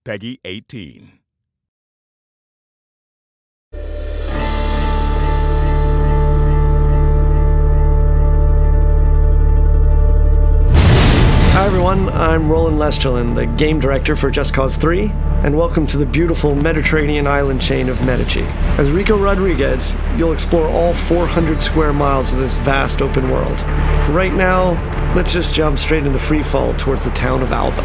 Peggy 18. Hi everyone, I'm Roland Lesterlin, the game director for Just Cause 3, and welcome to the beautiful Mediterranean island chain of Medici. As Rico Rodriguez, you'll explore all 400 square miles of this vast open world. But right now, let's just jump straight into free fall towards the town of Alba.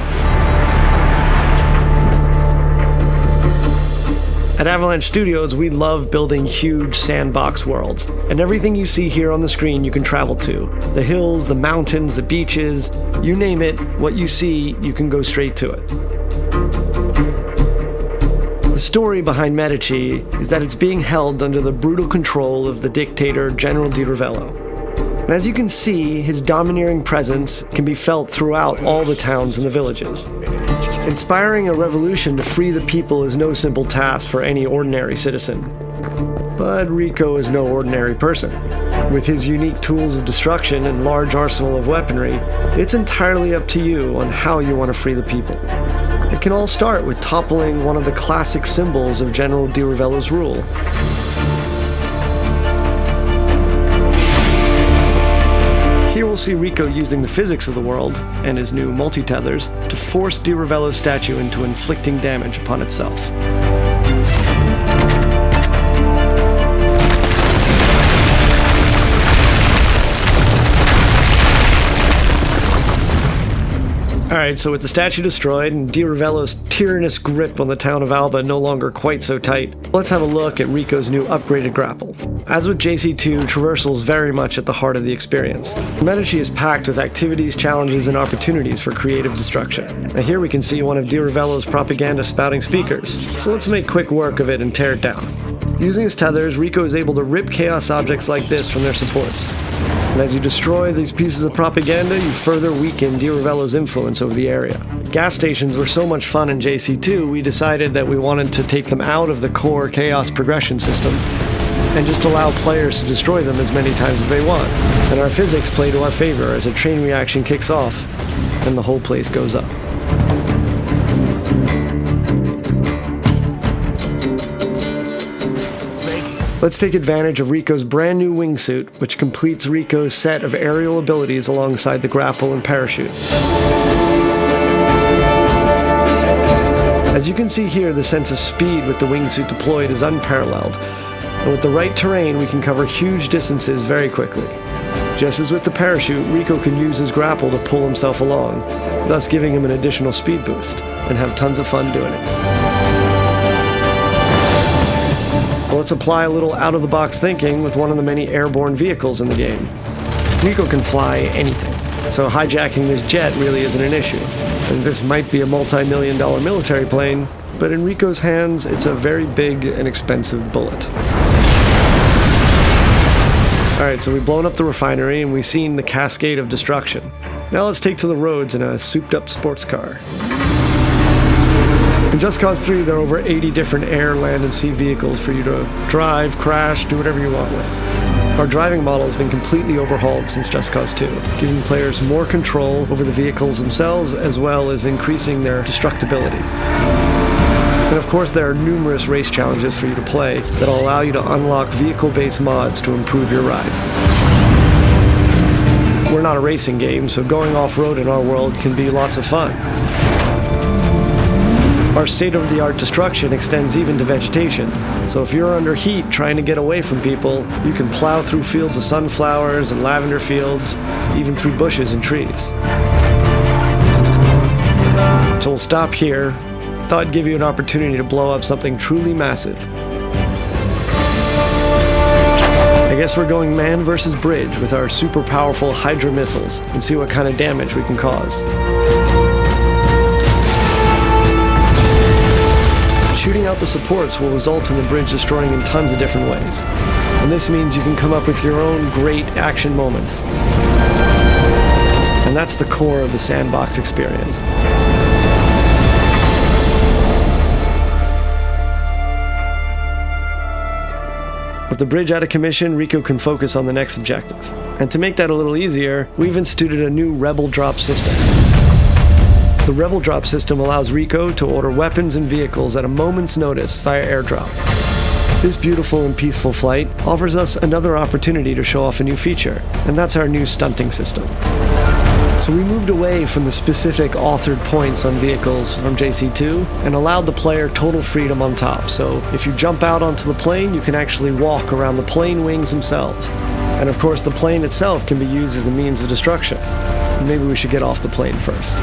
At Avalanche Studios, we love building huge sandbox worlds, and everything you see here on the screen you can travel to. The hills, the mountains, the beaches, you name it, what you see, you can go straight to it. The story behind Medici is that it's being held under the brutal control of the dictator General Di Ravello. And as you can see, his domineering presence can be felt throughout all the towns and the villages. Inspiring a revolution to free the people is no simple task for any ordinary citizen. But Rico is no ordinary person. With his unique tools of destruction and large arsenal of weaponry, it's entirely up to you on how you want to free the people. It can all start with toppling one of the classic symbols of General Di Ravello's rule. Here we'll see Rico using the physics of the world, and his new multi-tethers, to force Di Ravello's statue into inflicting damage upon itself. Alright, so with the statue destroyed and Di Ravello's tyrannous grip on the town of Alba no longer quite so tight, let's have a look at Rico's new upgraded grapple. As with JC2, traversal is very much at the heart of the experience. Medici is packed with activities, challenges, and opportunities for creative destruction. Now here we can see one of Di Ravello's propaganda spouting speakers, so let's make quick work of it and tear it down. Using his tethers, Rico is able to rip chaos objects like this from their supports. And as you destroy these pieces of propaganda, you further weaken Di Ravello's influence over the area. Gas stations were so much fun in JC2, we decided that we wanted to take them out of the core chaos progression system and just allow players to destroy them as many times as they want. And our physics play to our favor as a chain reaction kicks off and the whole place goes up. Let's take advantage of Rico's brand new wingsuit, which completes Rico's set of aerial abilities alongside the grapple and parachute. As you can see here, the sense of speed with the wingsuit deployed is unparalleled, and with the right terrain we can cover huge distances very quickly. Just as with the parachute, Rico can use his grapple to pull himself along, thus giving him an additional speed boost, and have tons of fun doing it. Let's apply a little out-of-the-box thinking with one of the many airborne vehicles in the game. Rico can fly anything, so hijacking this jet really isn't an issue. And this might be a multi-million-dollar military plane, but in Rico's hands, it's a very big and expensive bullet. Alright, so we've blown up the refinery and we've seen the cascade of destruction. Now let's take to the roads in a souped-up sports car. In Just Cause 3, there are over 80 different air, land, and sea vehicles for you to drive, crash, do whatever you want with. Our driving model has been completely overhauled since Just Cause 2, giving players more control over the vehicles themselves, as well as increasing their destructibility. And of course, there are numerous race challenges for you to play that'll allow you to unlock vehicle-based mods to improve your rides. We're not a racing game, so going off-road in our world can be lots of fun. Our state-of-the-art destruction extends even to vegetation, so if you're under heat trying to get away from people, you can plow through fields of sunflowers and lavender fields, even through bushes and trees. So we'll stop here. Thought I'd give you an opportunity to blow up something truly massive. I guess we're going man versus bridge with our super powerful Hydra missiles and see what kind of damage we can cause. Shooting out the supports will result in the bridge destroying in tons of different ways. And this means you can come up with your own great action moments. And that's the core of the sandbox experience. With the bridge out of commission, Rico can focus on the next objective. And to make that a little easier, we've instituted a new Rebel drop system. The Rebel Drop system allows Rico to order weapons and vehicles at a moment's notice via airdrop. This beautiful and peaceful flight offers us another opportunity to show off a new feature, and that's our new stunting system. So we moved away from the specific authored points on vehicles from JC2 and allowed the player total freedom on top. So if you jump out onto the plane, you can actually walk around the plane wings themselves. And of course, the plane itself can be used as a means of destruction. Maybe we should get off the plane first.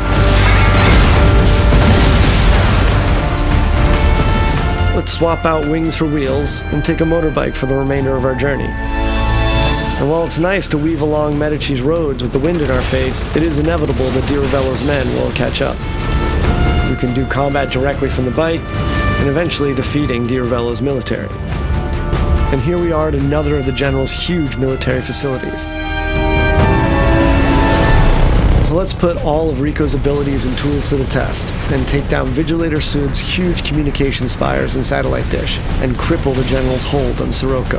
Let's swap out wings for wheels and take a motorbike for the remainder of our journey. And while it's nice to weave along Medici's roads with the wind in our face, it is inevitable that Di Ravello's men will catch up. We can do combat directly from the bike, and eventually defeating Di Ravello's military. And here we are at another of the General's huge military facilities. So let's put all of Rico's abilities and tools to the test, and take down Vigilator Sud's huge communication spires and satellite dish, and cripple the General's hold on Sirocco.